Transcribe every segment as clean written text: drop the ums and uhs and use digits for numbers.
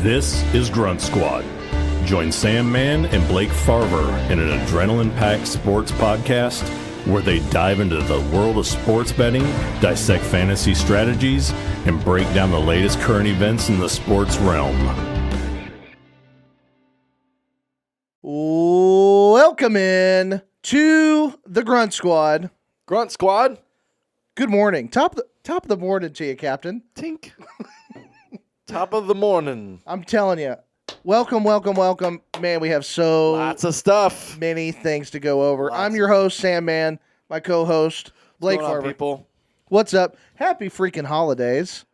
This is Grunt Squad. Join Sam Mann and Blake Farver in an adrenaline-packed sports podcast where they dive into the world of sports betting, dissect fantasy strategies, and break down the latest current events in the sports realm. Welcome in to the Grunt Squad. Grunt Squad. Good morning. Top of the morning to you, Captain. Tink. Top of the morning. I'm telling you. Welcome. Man, we have so Lots of stuff. many things to go over. Lots I'm your host, Sam Mann. My co-host, Blake What's going on, Farver. people? What's up? Happy freaking holidays.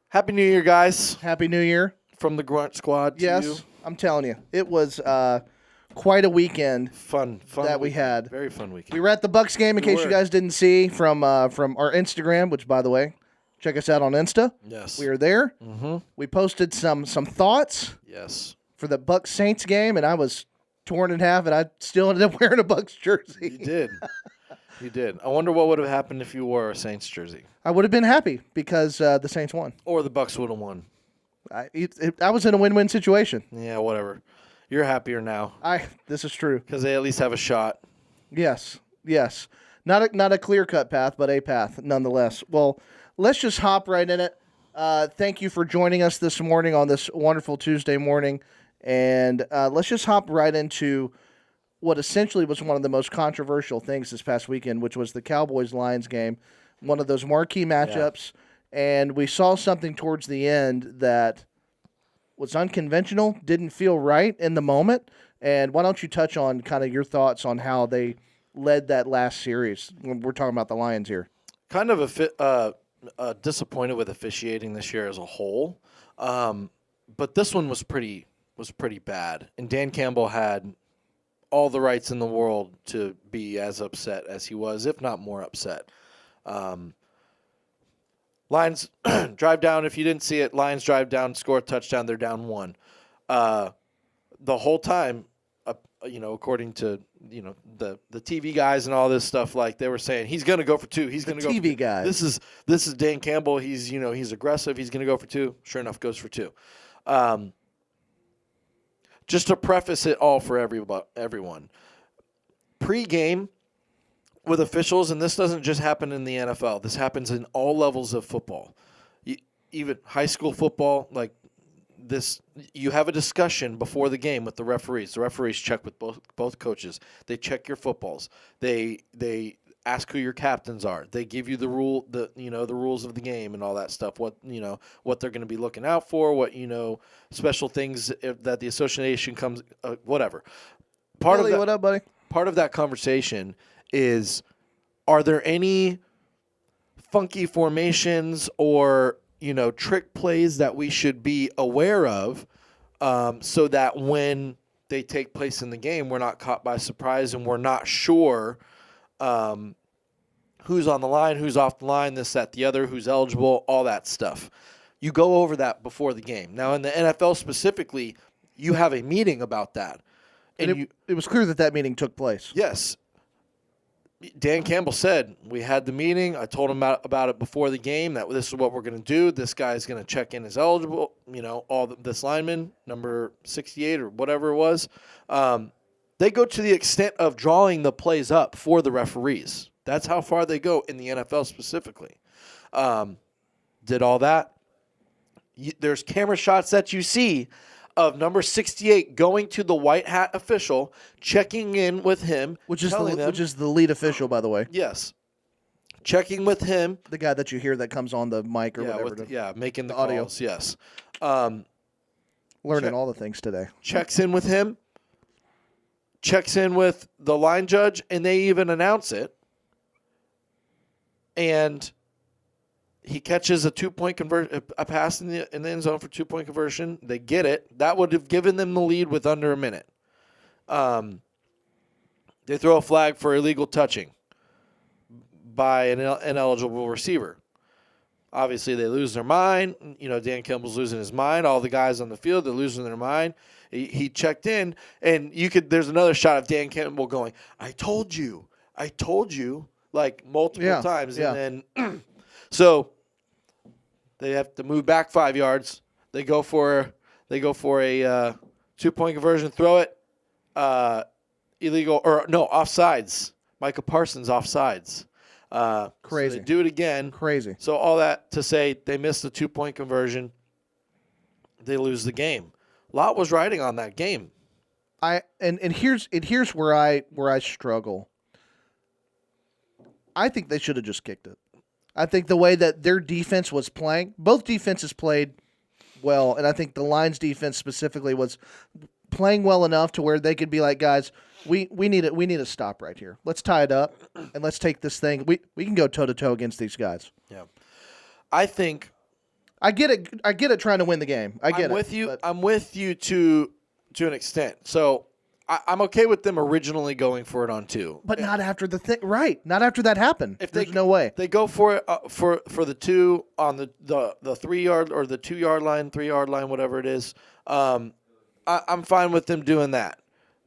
Happy New Year, guys. Happy New Year. From the Grunt Squad to Yes, you. I'm telling you. It was quite a weekend Fun that we weekend. had. Very fun weekend. We were at the Bucks game, in We case you were. guys didn't see, from our Instagram, which, by the way, check us out on Insta. Yes. We were there. Mm-hmm. We posted some thoughts Yes. for the Bucks Saints game, and I was torn in half, and I still ended up wearing a Bucks jersey. You did. You did. I wonder what would have happened if you wore a Saints jersey. I would have been happy because the Saints won. Or the Bucks would have won. I was in a win-win situation. Yeah, whatever. You're happier now This is true. because they at least have a shot. Yes. Not a clear-cut path, but a path nonetheless. Well, let's just hop right in it. Thank you for joining us this morning on this wonderful Tuesday morning, and let's just hop right into what essentially was one of the most controversial things this past weekend, which was the Cowboys-Lions game, one of those marquee matchups, and we saw something towards the end that was unconventional, didn't feel right in the moment, and why don't you touch on kind of your thoughts on how they led that last series when we're talking about the Lions here? Kind of disappointed with officiating this year as a whole, but this one was pretty bad. And Dan Campbell had all the rights in the world to be as upset as he was, if not more upset. Lions drive down. If you didn't see it, Lions drive down, score a touchdown. They're down 1. The whole time, according to the TV guys and all this stuff, like they were saying, he's going to go for 2. He's going to go. TV for 2. guys. This is Dan Campbell. He's aggressive. He's going to go for 2. Sure enough, goes for 2. Just to preface it all for everyone, pre-game with officials, and this doesn't just happen in the NFL. This happens in all levels of football, even high school football. Like this, you have a discussion before the game with the referees. The referees check with both coaches. They check your footballs. They ask who your captains are. They give you the rules of the game and all that stuff. What they're going to be looking out for. What special things that the association comes. Whatever. What up, buddy? Part of that conversation is, are there any funky formations or trick plays that we should be aware of, so that when they take place in the game, we're not caught by surprise and we're not sure who's on the line, who's off the line, this, that, the other, who's eligible, all that stuff. You go over that before the game. Now, in the NFL specifically, you have a meeting about that. And it was clear that meeting took place. Yes. Dan Campbell said, we had the meeting. I told him about it before the game, that this is what we're going to do. This guy's going to check in as eligible, this lineman, number 68 or whatever it was. They go to the extent of drawing the plays up for the referees. That's how far they go in the NFL specifically. Did all that. There's camera shots that you see of number 68 going to the white hat official, checking in with him, Which is the lead official, by the way. Yes. Checking with him. The guy that you hear that comes on the mic or whatever. Making the audio. calls, yes. Learning all the things today. Checks in with him. Checks in with the line judge, and they even announce it. And he catches a 2-point a pass in the end zone for 2-point conversion. They get it. That would have given them the lead with under a minute. They throw a flag for illegal touching by an ineligible receiver. Obviously, they lose their mind. Dan Campbell's losing his mind. All the guys on the field, they're losing their mind. He checked in, and there's another shot of Dan Campbell going, I told you, like multiple times. Yeah. And then, so they have to move back 5 yards. They go for They go for a 2-point conversion, throw it, illegal or no offsides. Micah Parsons offsides. Crazy. So they do it again. Crazy. So all that to say, they missed the 2-point conversion. They lose the game. A lot was riding on that game. Here's where I struggle. I think they should have just kicked it. I think the way that their defense was playing, both defenses played well, and I think the Lions defense specifically was playing well enough to where they could be like, guys, we need a stop right here. Let's tie it up and let's take this thing. We can go toe to toe against these guys. Yeah, I think I get it. Trying to win the game. I'm with you. I'm with you to an extent. So I'm okay with them originally going for it on 2, but not after the thing. Right, not after that happened. There's no way they go for it for the 2 on the 3 yard or the 2 yard line, 3 yard line, whatever it is. I'm fine with them doing that.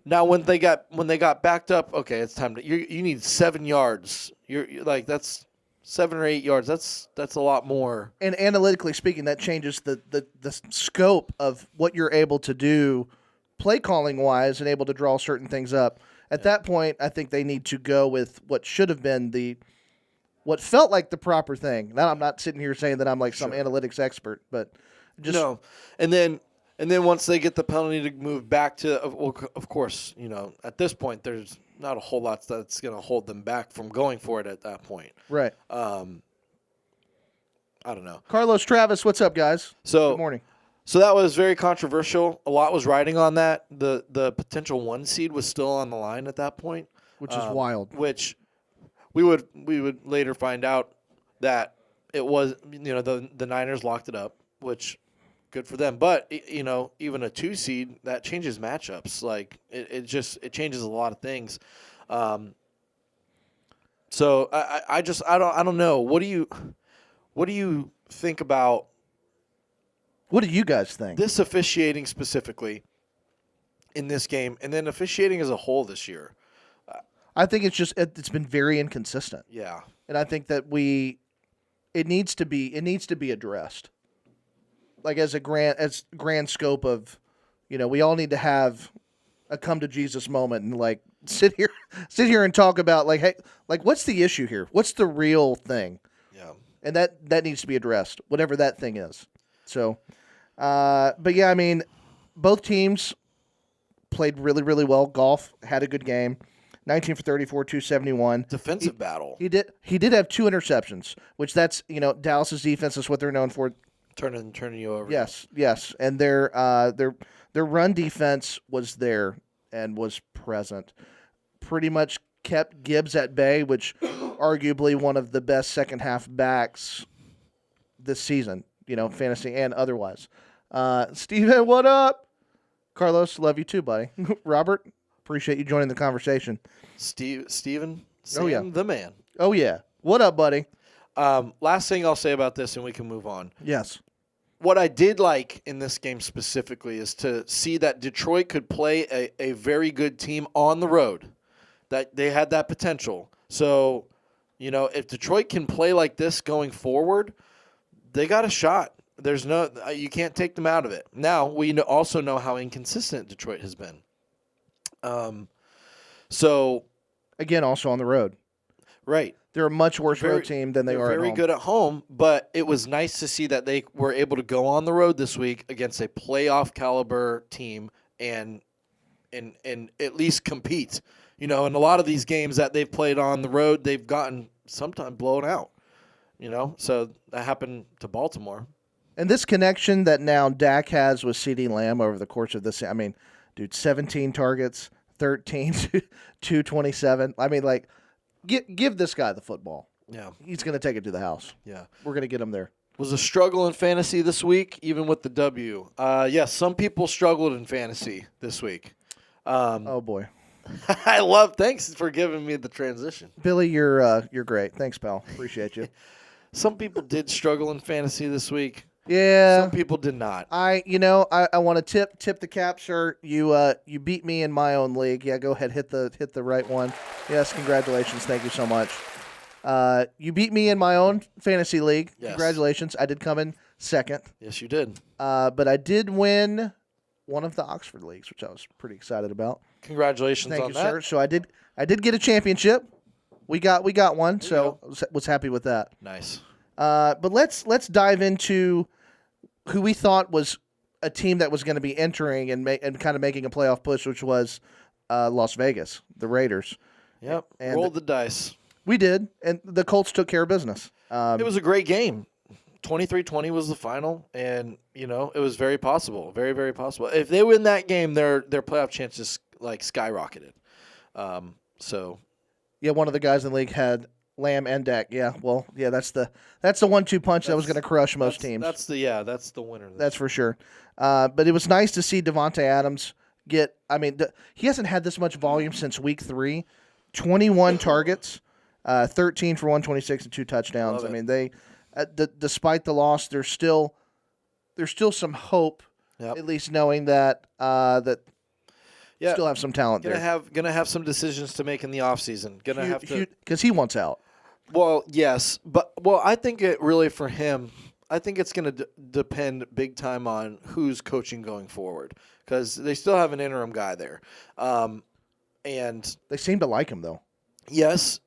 Now when they got backed up, okay, it's time to you need 7 yards. You're like that's 7 or 8 yards. That's a lot more. And analytically speaking, that changes the scope of what you're able to do, play calling wise, and able to draw certain things up. At that point, I think they need to go with what should have been what felt like the proper thing. Now, I'm not sitting here saying that I'm like some analytics expert, but just no. And then once they get the penalty to move back to, of course, at this point, there's not a whole lot that's going to hold them back from going for it at that point. Right. I don't know. Carlos Travis, what's up, guys? So, good morning. So that was very controversial. A lot was riding on that. The potential 1 seed was still on the line at that point, which is wild. Which we would later find out that it was, the Niners locked it up, which. Good for them, but even a 2 seed that changes matchups. Like it changes a lot of things. So I don't know. What do you think about? What do you guys think? This officiating specifically in this game, and then officiating as a whole this year. I think it's been very inconsistent. Yeah, and I think that it needs to be addressed. Like as grand scope of, we all need to have a come to Jesus moment and like sit here and talk about like, hey, like what's the issue here? What's the real thing? Yeah. And that needs to be addressed, whatever that thing is. So, but yeah, I mean, both teams played really, really well. Goff had a good game. 19 for 34, 271. Defensive battle. He did have 2 interceptions, which that's, Dallas's defense is what they're known for. Turning you over. Yes, and their run defense was there and was present. Pretty much kept Gibbs at bay, which arguably one of the best second half backs this season, fantasy and otherwise. Steven, what up? Carlos, love you too, buddy. Robert, appreciate you joining the conversation. Steven, oh yeah, the man. Oh yeah, what up, buddy? Last thing I'll say about this, and we can move on. Yes. What I did like in this game specifically is to see that Detroit could play a very good team on the road, that they had that potential. So, if Detroit can play like this going forward, they got a shot. You can't take them out of it. Now, we also know how inconsistent Detroit has been. So, again, also on the road. Right. They're a much worse road team than they are at home. Very good at home, but it was nice to see that they were able to go on the road this week against a playoff caliber team and at least compete. In a lot of these games that they've played on the road, they've gotten sometimes blown out. So that happened to Baltimore. And this connection that now Dak has with CeeDee Lamb over the course of this, I mean, dude, 17 targets, 13 to 227. I mean, like, give this guy the football. Yeah. He's going to take it to the house. Yeah. We're going to get him there. Was a struggle in fantasy this week, even with the W. Yes, some people struggled in fantasy this week. Oh, boy. Thanks for giving me the transition. Billy, you're great. Thanks, pal. Appreciate you. Some people did struggle in fantasy this week. Yeah. Some people did not. I want to tip the cap, sir. You beat me in my own league. Yeah, go ahead, hit the right one. Yes, congratulations. Thank you so much. You beat me in my own fantasy league. Yes. Congratulations. I did come in second. Yes, you did. But I did win one of the Oxford leagues, which I was pretty excited about. Congratulations Thank on you, that. sir. So I did get a championship. We got one, so was happy with that. Nice. But let's dive into who we thought was a team that was going to be entering and kind of making a playoff push, which was Las Vegas, the Raiders. Yep. And rolled the dice. We did, and the Colts took care of business. It was a great game. 23-20 was the final, and it was very possible, very, very possible. If they win that game, their playoff chances skyrocketed. Yeah, one of the guys in the league had Lamb and Dak. Yeah, well, yeah, that's the 1-2 punch that was going to crush most teams. That's the winner. That's for sure. But it was nice to see Devontae Adams get. I mean, he hasn't had this much volume since week 3. 21 targets, 13 for 126 and 2 touchdowns. I mean, they, despite the loss, there's still some hope. Yep. At least knowing that still have some talent there. Gonna have some decisions to make in the offseason. Gonna have to, because he wants out. Well, yes, but I think it really for him. I think it's going to depend big time on who's coaching going forward, because they still have an interim guy there, and they seem to like him though. Yes,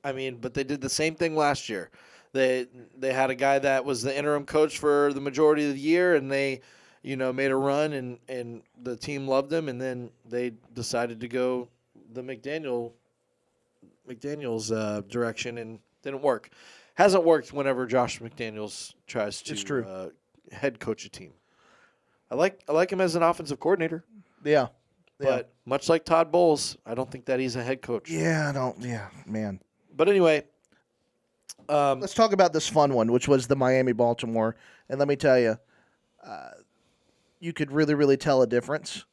I mean, but they did the same thing last year. They had a guy that was the interim coach for the majority of the year, and they made a run, and the team loved him, and then they decided to go the McDaniels direction, and didn't work. Hasn't worked whenever Josh McDaniels tries to head coach a team. I like him as an offensive coordinator. Yeah. But much like Todd Bowles, I don't think that he's a head coach. Yeah, I don't. Yeah, man. But anyway, let's talk about this fun one, which was the Miami-Baltimore. And let me tell you, you could really, really tell a difference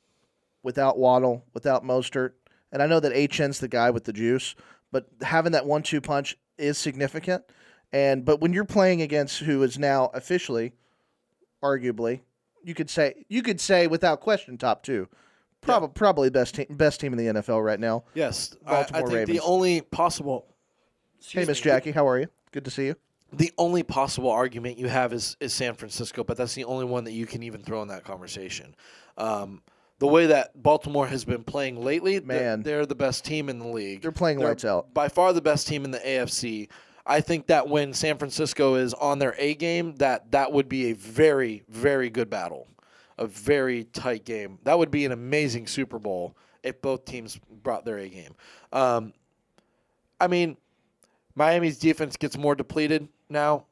without Waddle, without Mostert. And I know that HN's the guy with the juice, but having that 1-2 punch is significant. But when you're playing against who is now officially, arguably, you could say without question top 2. Probably best team in the NFL right now. Yes, Baltimore I think Ravens. the only possible. Hey, Miss Jackie, how are you? Good to see you. The only possible argument you have is San Francisco, but that's the only one that you can even throw in that conversation. The way that Baltimore has been playing lately, they're the best team in the league. They're playing lights out. By far the best team in the AFC. I think that when San Francisco is on their A game, that would be a very, very good battle. A very tight game. That would be an amazing Super Bowl if both teams brought their A game. I mean, Miami's defense gets more depleted now.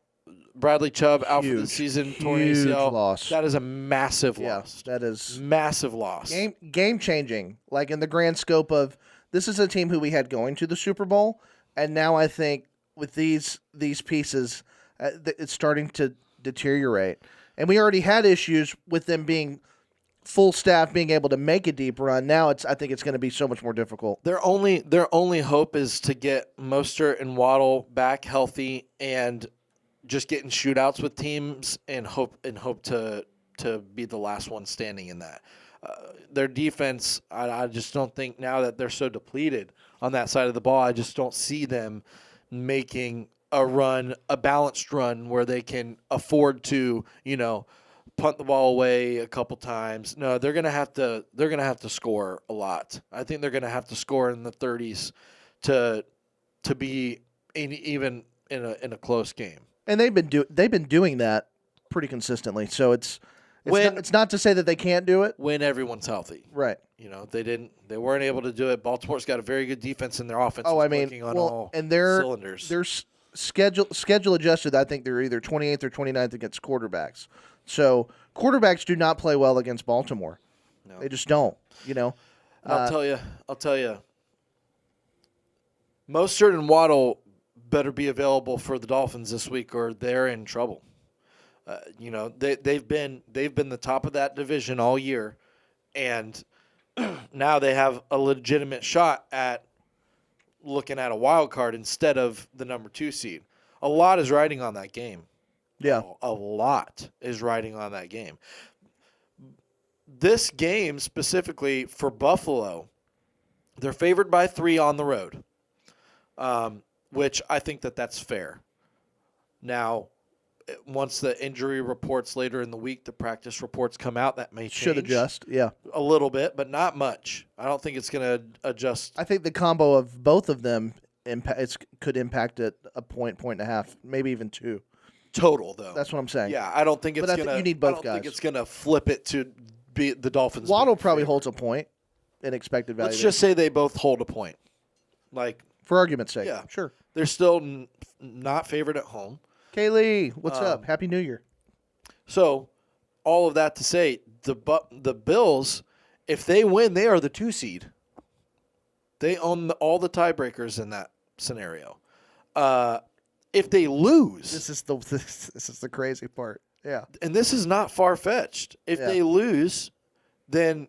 Bradley Chubb out for the season, torn ACL. Loss. That is a massive loss. That is massive loss. Game changing. Like in the grand scope of this is a team who we had going to the Super Bowl, and now I think with these pieces, it's starting to deteriorate. And we already had issues with them being full staff, being able to make a deep run. Now I think it's going to be so much more difficult. Their only hope is to get Mostert and Waddle back healthy and just get in shootouts with teams and hope to be the last one standing in that. Their defense, I just don't think now that they're so depleted on that side of the ball, I just don't see them making a balanced run where they can afford to, punt the ball away a couple times. No, they're gonna have to score a lot. I think they're gonna have to score in the 30s to be even in a close game. And they've been doing that pretty consistently. So it's not to say that they can't do it when everyone's healthy. Right. They weren't able to do it. Baltimore's got a very good defense in their offense. Working on all cylinders. They're schedule adjusted. I think they're either 28th or 29th against quarterbacks. So quarterbacks do not play well against Baltimore. No. They just don't. I'll tell you. Mostert and Waddle better be available for the Dolphins this week, or they're in trouble. They've been the top of that division all year, and now they have a legitimate shot at looking at a wild card instead of the number 2 seed. A lot is riding on that game. Yeah. A lot is riding on that game. This game specifically for Buffalo, they're favored by 3 on the road, which I think that's fair. Now, once the injury reports later in the week, the practice reports come out, that may change. Should adjust, yeah. A little bit, but not much. I don't think it's going to adjust. I think the combo of both of them could impact it a point and a half, maybe even 2. Total, though. That's what I'm saying. Yeah, I don't think it's going to. You need both I don't guys. think it's going to flip it to be the Dolphins. Waddle probably holds a point in expected value. Let's just say they both hold a point. Like, for argument's sake. Yeah. Sure. They're still not favored at home. Kaylee, what's up? Happy New Year. So, all of that to say, the Bills, if they win, they are the 2 seed. They own all the tiebreakers in that scenario. If they lose, This is the crazy part. Yeah. and this is not far-fetched, if they lose, then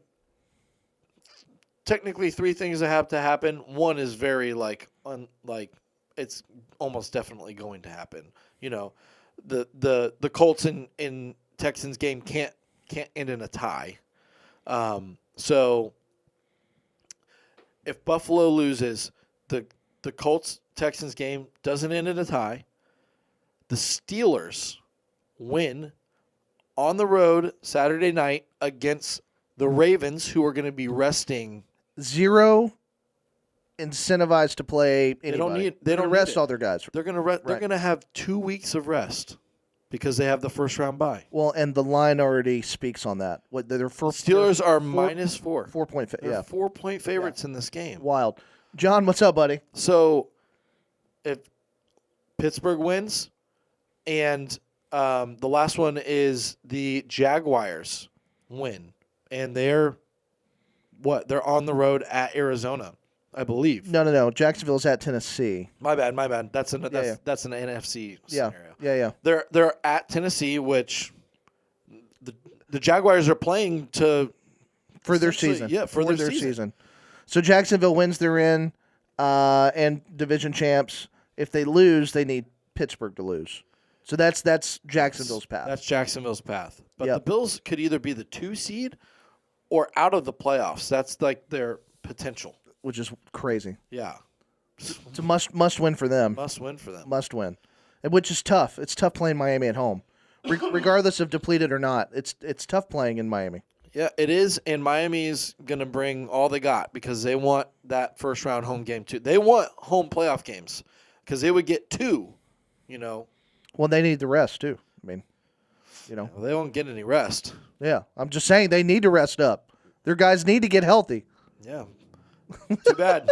technically 3 things that have to happen. One is very it's almost definitely going to happen. You know, the Colts in Texans game can't end in a tie. So if Buffalo loses, the Colts Texans game doesn't end in a tie. The Steelers win on the road Saturday night against the Ravens, who are going to be resting. 0 incentivized to play anybody. They don't rest need all their guys. They're going to They're going to have 2 weeks of rest because they have the first round bye. Well, and the line already speaks on that. What they're Steelers are -4. 4 point. They're 4-point favorites in this game. Wild. John, what's up, buddy? So, if Pittsburgh wins, and the last one is the Jaguars win, and they're on the road at Arizona, I believe. No. Jacksonville's at Tennessee. My bad. That's an NFC scenario. Yeah. They're at Tennessee, which the Jaguars are playing for their season. Yeah, for their season. So Jacksonville wins, they're in, and division champs. If they lose, they need Pittsburgh to lose. So that's Jacksonville's path. That's Jacksonville's path. But Yep. the Bills could either be the 2 seed or out of the playoffs. That's like their potential. Which is crazy. Yeah. It's a must win for them. Must win for them. Must win. And which is tough. It's tough playing Miami at home. Regardless of depleted or not, it's tough playing in Miami. Yeah, it is, and Miami's going to bring all they got because they want that first-round home game too. They want home playoff games because they would get 2, Well, they need the rest too. I mean, Well, they won't get any rest. Yeah, I'm just saying they need to rest up. Their guys need to get healthy. Yeah. Too bad.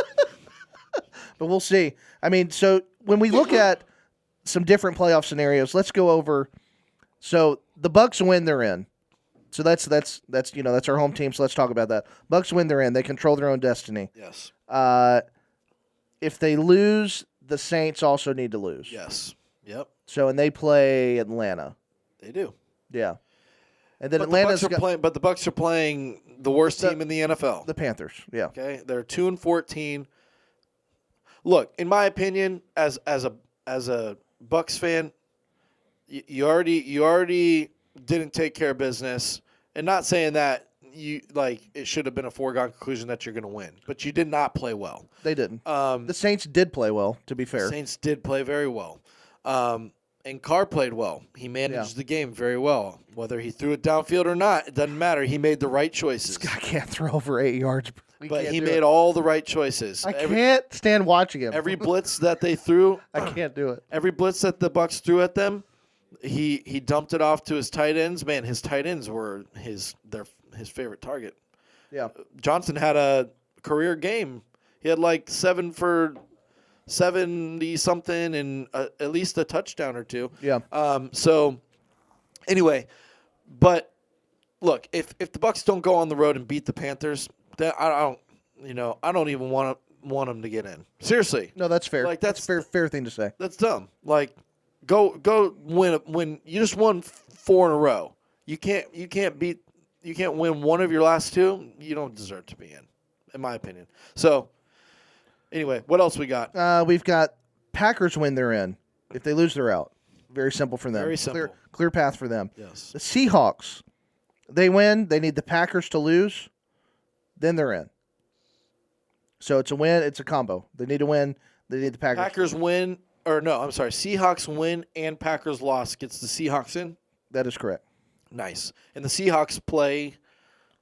But we'll see. I mean, so when we look at some different playoff scenarios, let's go over. So the Bucks win, they're in. So that's our home team. So let's talk about that. Bucks win, they're in. They control their own destiny. Yes. If they lose, the Saints also need to lose. Yes. Yep. So and they play Atlanta. They do. Yeah. And then But Atlanta's the Bucks are playing the worst team in the NFL. the Panthers. Yeah. Okay, they're 2-14. Look, in my opinion, as a Bucks fan, you already didn't take care of business, and not saying that it should have been a foregone conclusion that you're going to win, but you did not play well. They didn't. The Saints did play well, to be fair. The Saints did play very well. And Carr played well. He managed the game very well. Whether he threw it downfield or not, it doesn't matter. He made the right choices. This guy can't throw over 8 yards. But he made all the right choices. I can't stand watching him. Every blitz that they threw, I can't do it. every blitz that the Bucks threw at them, he dumped it off to his tight ends. Man, his tight ends were his favorite target. Yeah. Johnson had a career game. He had like 7 for 70-something and at least a touchdown or 2. Yeah. So anyway, but look, if the Bucks don't go on the road and beat the Panthers, then I don't even want them to get in. Seriously. No, that's fair. Like, that's fair thing to say. That's dumb. Like, go win. You just won 4 in a row. You can't win one of your last 2. You don't deserve to be in my opinion. So anyway, what else we got? We've got Packers win, they're in. If they lose, they're out. Very simple for them. Very simple. Clear path for them. Yes. The Seahawks, they win. They need the Packers to lose. Then they're in. So it's a win. It's a combo. They need to win. They need the Packers. Packers win Seahawks win and Packers loss gets the Seahawks in? That is correct. Nice. And the Seahawks play?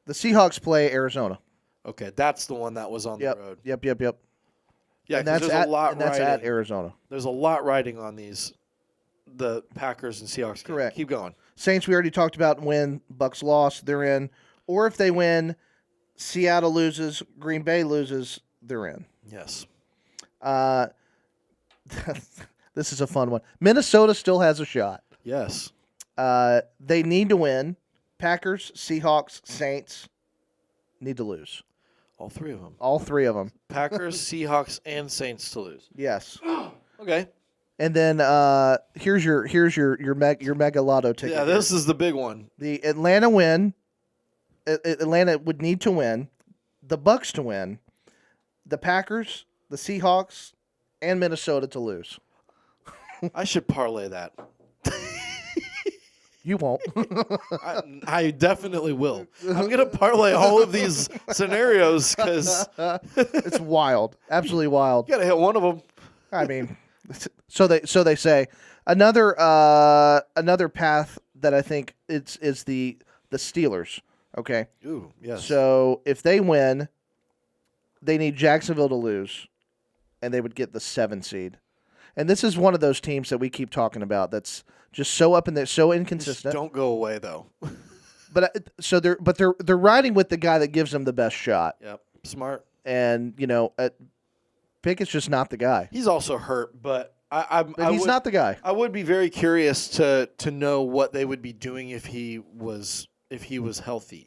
The Seahawks play Arizona. Okay, that's the one that was on the road. Yep. Yeah, and that's there's a lot that's riding. at Arizona. There's a lot riding on the Packers and Seahawks. Correct. Keep going. Saints, we already talked about. Win, Bucks lost, they're in. Or if they win, Seattle loses, Green Bay loses, they're in. Yes. This is a fun one. Minnesota still has a shot. Yes. They need to win. Packers, Seahawks, Saints need to lose. All three of them. All three of them. Packers, Seahawks, and Saints to lose. Yes. Okay. And then here's your mega lotto ticket. Yeah, this is the big one. The Atlanta win. Atlanta would need to win. The Bucks to win. The Packers, the Seahawks, and Minnesota to lose. I should parlay that. You won't. I definitely will. I'm going to parlay all of these scenarios because It's wild. Absolutely wild. you got to hit one of them. I mean, so they say. Another path that I think is the Steelers. Okay. Ooh, yes. So if they win, they need Jacksonville to lose, and they would get the 7 seed. And this is one of those teams that we keep talking about. That's just so up in there, so inconsistent. Just don't go away though. But they're riding with the guy that gives them the best shot. Yep. Smart. And Pickett's just not the guy. He's also hurt, but He's not the guy. I would be very curious to know what they would be doing if he was healthy.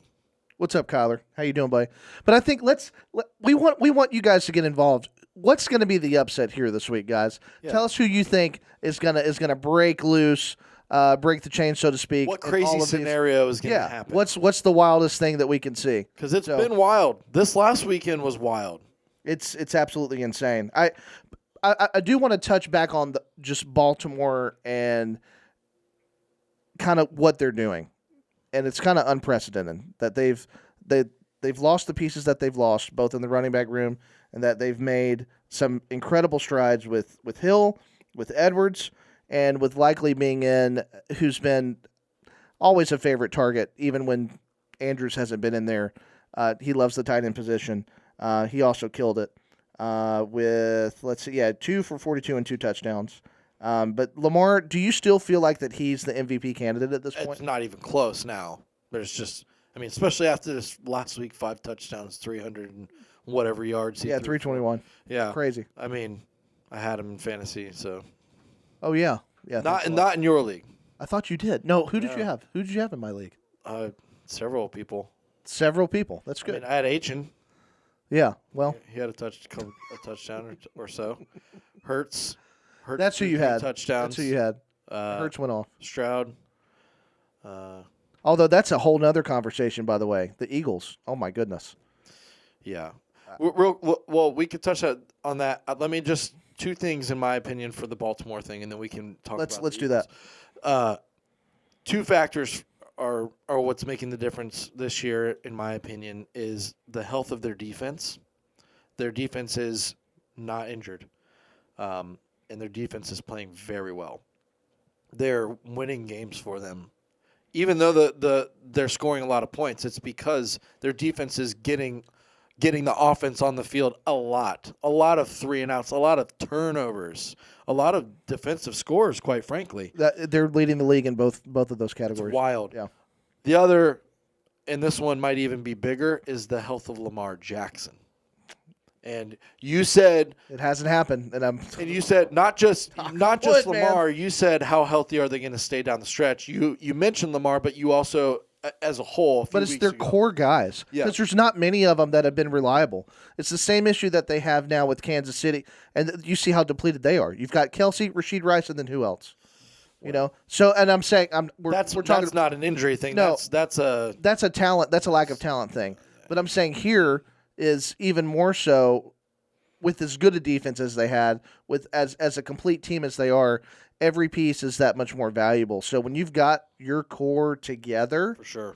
What's up, Kyler? How you doing, buddy? But I think we want you guys to get involved. What's going to be the upset here this week, guys? Yeah. Tell us who you think is gonna break loose, break the chain, so to speak. What crazy scenario is going to happen? What's the wildest thing that we can see? Because it's been wild. This last weekend was wild. It's absolutely insane. I do want to touch back on just Baltimore and kind of what they're doing, and it's kind of unprecedented that they've lost the pieces that they've lost, both in the running back room, and that they've made some incredible strides with Hill, with Edwards, and with Likely being in, who's been always a favorite target, even when Andrews hasn't been in there. He loves the tight end position. He also killed it with, 2 for 42 and 2 touchdowns. But Lamar, do you still feel like that he's the MVP candidate at this point? It's not even close now. There's just, especially after this last week, 5 touchdowns, 300 and whatever yards. 321. Yeah, crazy. I had him in fantasy, so. Oh yeah. Not in your league. I thought you did. No, who did you have? Who did you have in my league? Several people. Several people. That's good. I had Achin. Yeah. Well, he had a touchdown or so. Hurts. That's who you had. Touchdowns. That's who you had. Hurts went off. Stroud. Although that's a whole nother conversation, by the way. The Eagles. Oh my goodness. Yeah. Well, we could touch on that. Let me just 2 things in my opinion for the Baltimore thing, and then we can talk. Let's do that. 2 factors are what's making the difference this year, in my opinion, is the health of their defense. Their defense is not injured, and their defense is playing very well. They're winning games for them, even though they're scoring a lot of points. It's because their defense is getting the offense on the field a lot of 3 and outs, a lot of turnovers, a lot of defensive scores, quite frankly. They're leading the league in both of those categories. It's wild. Yeah. The other, and this one might even be bigger, is the health of Lamar Jackson. And you said it hasn't happened, and you said not just wood, Lamar. man. You said how healthy are they going to stay down the stretch? You mentioned Lamar, but you also, as a whole, but it's their core guys. Yeah. Because there's not many of them that have been reliable. It's the same issue that they have now with Kansas City, and you see how depleted they are. You've got Kelsey, Rashid Rice, and then who else? So, and I'm saying we're talking. That's not an injury thing. No, that's a talent. That's a lack of talent thing. But I'm saying here is even more so with as good a defense as they had, with as a complete team as they are. Every piece is that much more valuable. So when you've got your core together, for sure,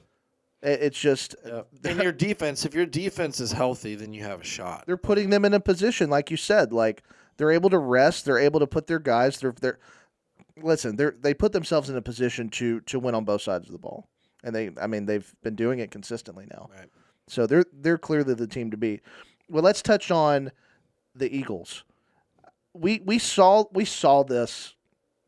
it's just and your defense. If your defense is healthy, then you have a shot. They're putting them in a position, like you said, like They're able to rest. They're able to put their guys. They put themselves in a position to win on both sides of the ball, and they've been doing it consistently now. Right. So they're clearly the team to beat. Well, let's touch on the Eagles. We saw this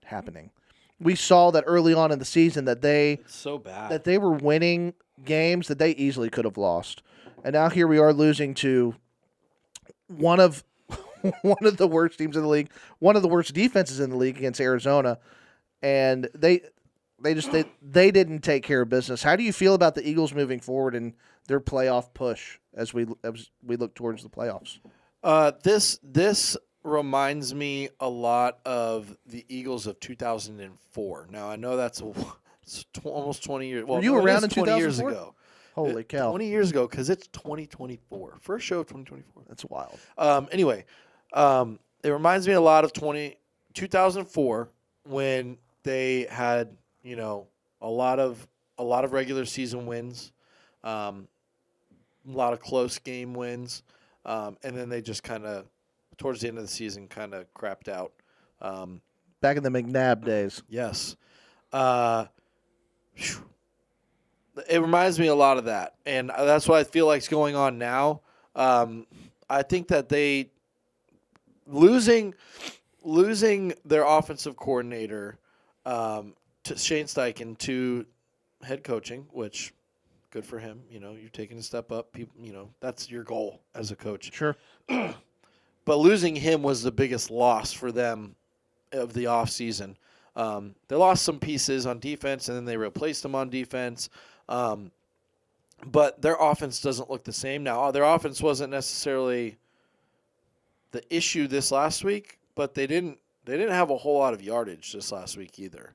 happening. We saw that early on in the season that It's so bad. that they were winning games that they easily could have lost, and now here we are losing to one of the worst teams in the league, one of the worst defenses in the league against Arizona, and they didn't take care of business. How do you feel about the Eagles moving forward and their playoff push as we look towards the playoffs? This reminds me a lot of the Eagles of 2004. Now I know it's almost 20 years. Well, Were you around in 20 years 2004? ago? Holy cow! 20 years ago, because it's 2024. First show of 2024. That's wild. Anyway, it reminds me a lot of 2004 when they had a lot of regular season wins, a lot of close game wins, and then they just kind of towards the end of the season kind of crapped out. Back in the McNabb days. Yes. It reminds me a lot of that, and that's what I feel like is going on now. I think that they losing their offensive coordinator to Shane Steichen to head coaching, which good for him. You're taking a step up. People, that's your goal as a coach. Sure. But losing him was the biggest loss for them of the offseason. They lost some pieces on defense, and then they replaced them on defense. But their offense doesn't look the same now. Their offense wasn't necessarily the issue this last week, but they didn't have a whole lot of yardage this last week either.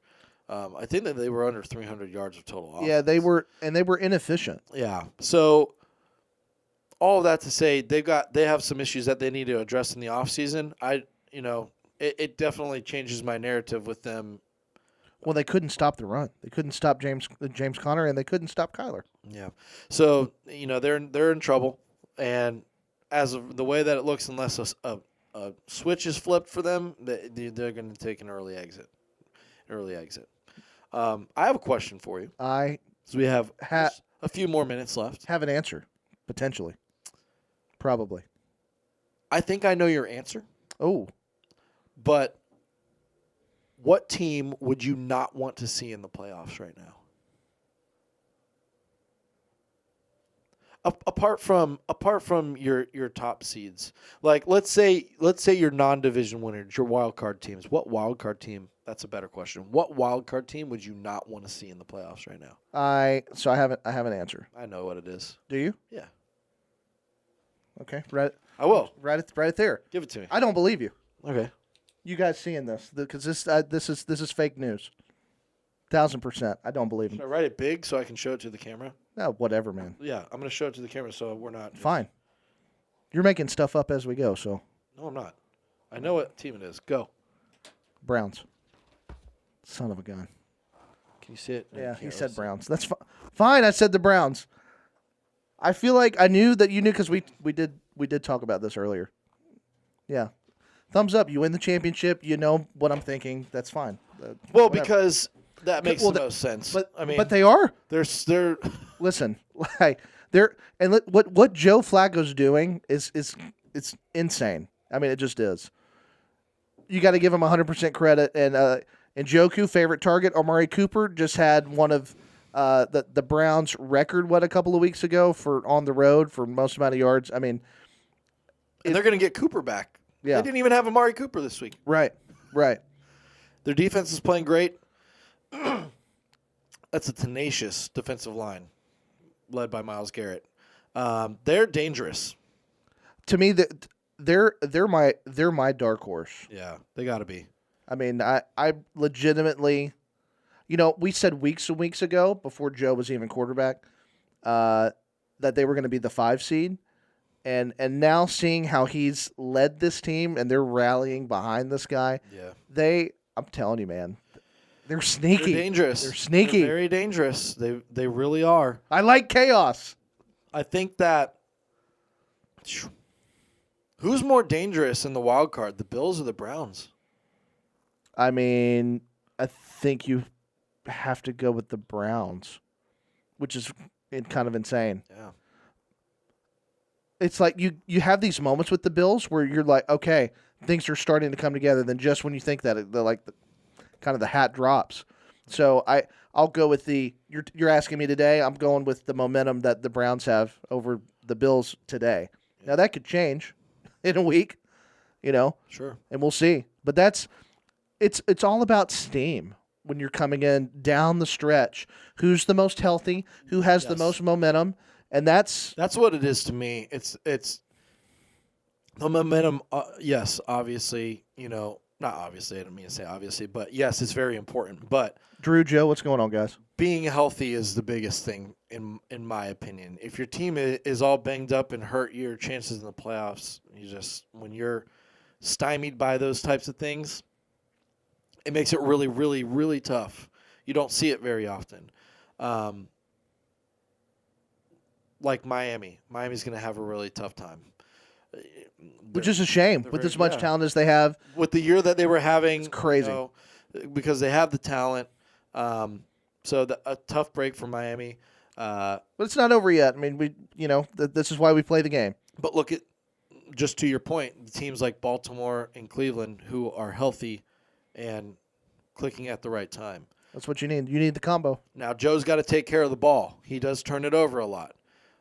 I think that they were under 300 yards of total offense. Yeah, they were inefficient. Yeah. So all of that to say, they have some issues that they need to address in the offseason. It definitely changes my narrative with them. Well, they couldn't stop the run. They couldn't stop James Conner, and they couldn't stop Kyler. Yeah. So, they're in trouble. And as of the way that it looks, unless a switch is flipped for them, they're going to take an early exit. I have a question for you. So we have a few more minutes left. Have an answer, potentially. Probably. I think I know your answer. Oh. But what team would you not want to see in the playoffs right now? Apart from your top seeds, like let's say your non-division winners, your wild card teams. What wild card team? That's a better question. What wild card team would you not want to see in the playoffs right now? I have an answer. I know what it is. Do you? Yeah. Okay, right. I will. Write it there. Give it to me. I don't believe you. Okay. You guys seeing this? Because this is fake news. 1,000%. I don't believe him. Should I write it big so I can show it to the camera? No, whatever, man. Yeah, I'm going to show it to the camera so we're not. Fine. You're making stuff up as we go, so. No, I'm not. I know what team it is. Go. Browns. Son of a gun. Can you see it? No, you Yeah, can't he really said see Browns. That's fine. I said the Browns. I feel like I knew that you knew because we did talk about this earlier. Yeah. Thumbs up. You win the championship. You know what I'm thinking. That's fine. Well, Whatever. because that makes the most sense. But they are. They're Listen, what Joe Flacco's doing is it's insane. I mean, it just is. You got to give him 100% credit. And Njoku, favorite target, Amari Cooper just had one of the Browns' record a couple of weeks ago for on the road for most amount of yards. I mean, and they're going to get Cooper back. Yeah. They didn't even have Amari Cooper this week. Right. Their defense is playing great. That's a tenacious defensive line led by Myles Garrett. They're dangerous. To me, they're my dark horse. Yeah, they got to be. I mean, I legitimately, we said weeks and weeks ago before Joe was even quarterback that they were going to be the 5 seed. And now seeing how he's led this team and they're rallying behind this guy, I'm telling you, man, they're sneaky. They're dangerous. They're sneaky. They're very dangerous. They really are. I like chaos. I think that Who's more dangerous in the wild card, the Bills or the Browns? I mean, I think you have to go with the Browns, which is kind of insane. Yeah. It's like you have these moments with the Bills where you're like, okay, things are starting to come together. Then just when you think that, kind of the hat drops. So I'll go with you're asking me today. I'm going with the momentum that the Browns have over the Bills today. Now that could change in a week, Sure. and we'll see. But it's all about steam when you're coming in down the stretch. Who's the most healthy? Who has the most momentum? And that's what it is to me. It's the momentum. Yes, obviously, not obviously. I don't mean to say obviously, but yes, it's very important. But Drew, Joe, what's going on, guys? being healthy is the biggest thing in my opinion. If your team is all banged up and hurt, your chances in the playoffs, when you're stymied by those types of things, it makes it really, really, really tough. You don't see it very often. Like Miami. Miami's going to have a really tough time. Which is a shame with as much talent as they have. With the year that they were having. It's crazy. Because they have the talent. So a tough break for Miami. But it's not over yet. I mean, this is why we play the game. But look at, just to your point, teams like Baltimore and Cleveland who are healthy and clicking at the right time. That's what you need. You need the combo. Now, Joe's got to take care of the ball. He does turn it over a lot.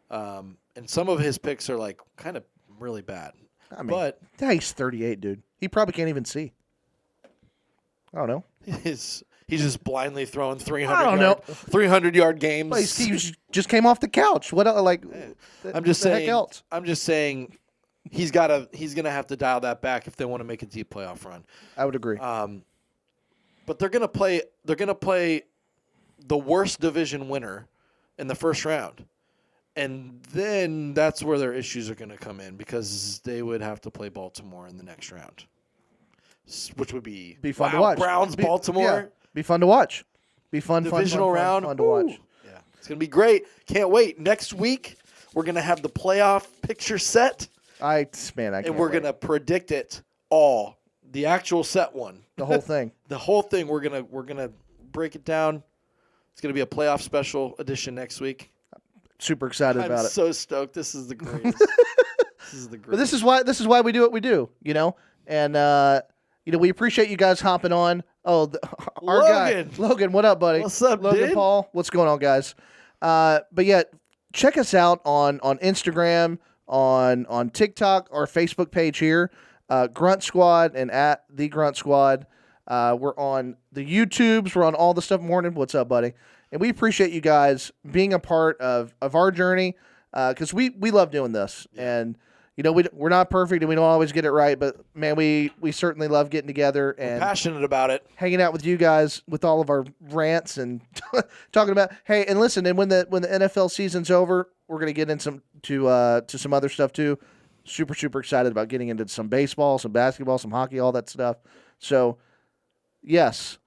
And some of his picks are kind of really bad. I mean, he's 38, dude. He probably can't even see. I don't know. He's just blindly throwing 300-yard games. Well, he just came off the couch. What I'm just saying. Heck else? I'm just saying he's gonna have to dial that back if they want to make a deep playoff run. I would agree. But they're gonna play the worst division winner in the first round. And then that's where their issues are going to come in because they would have to play Baltimore in the next round, which would be fun to watch. Browns, Baltimore. Be fun to watch. Be fun, divisional round. Fun to watch. Yeah, it's going to be great. Can't wait. Next week, we're going to have the playoff picture set. I can't And we're going to predict it all. The actual set one. The whole thing. The whole thing. We're gonna break it down. It's going to be a playoff special edition next week. Super excited about it. I'm so stoked. This is the greatest. But this is why we do what we do, And we appreciate you guys hopping on. Oh, our Logan. guy Logan, what up, buddy? What's up, Logan dude? Paul? What's going on, guys? But yeah, check us out on Instagram, on TikTok, our Facebook page here, Grunt Squad and at the Grunt Squad. We're on the YouTubes. We're on all the stuff. Morning. What's up, buddy? And we appreciate you guys being a part of our journey because we love doing this. Yeah. And, we're not perfect and we don't always get it right. But, man, we certainly love getting together and we're passionate about it. Hanging out with you guys with all of our rants and talking about, hey, and listen, and when the NFL season's over, we're going to get into some other stuff too. Super, super excited about getting into some baseball, some basketball, some hockey, all that stuff. So, yes.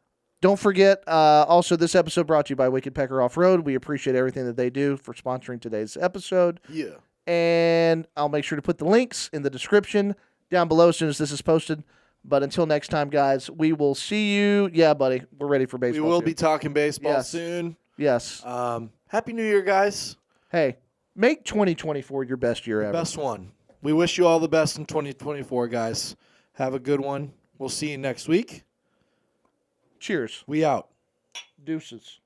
Don't forget, also, this episode brought to you by Wicked Pecker Off-Road. We appreciate everything that they do for sponsoring today's episode. Yeah. And I'll make sure to put the links in the description down below as soon as this is posted. But until next time, guys, we will see you. Yeah, buddy, we're ready for baseball. We will be talking baseball soon. Yes. Happy New Year, guys. Hey, make 2024 your best year ever. Best one. We wish you all the best in 2024, guys. Have a good one. We'll see you next week. Cheers. We out. Deuces.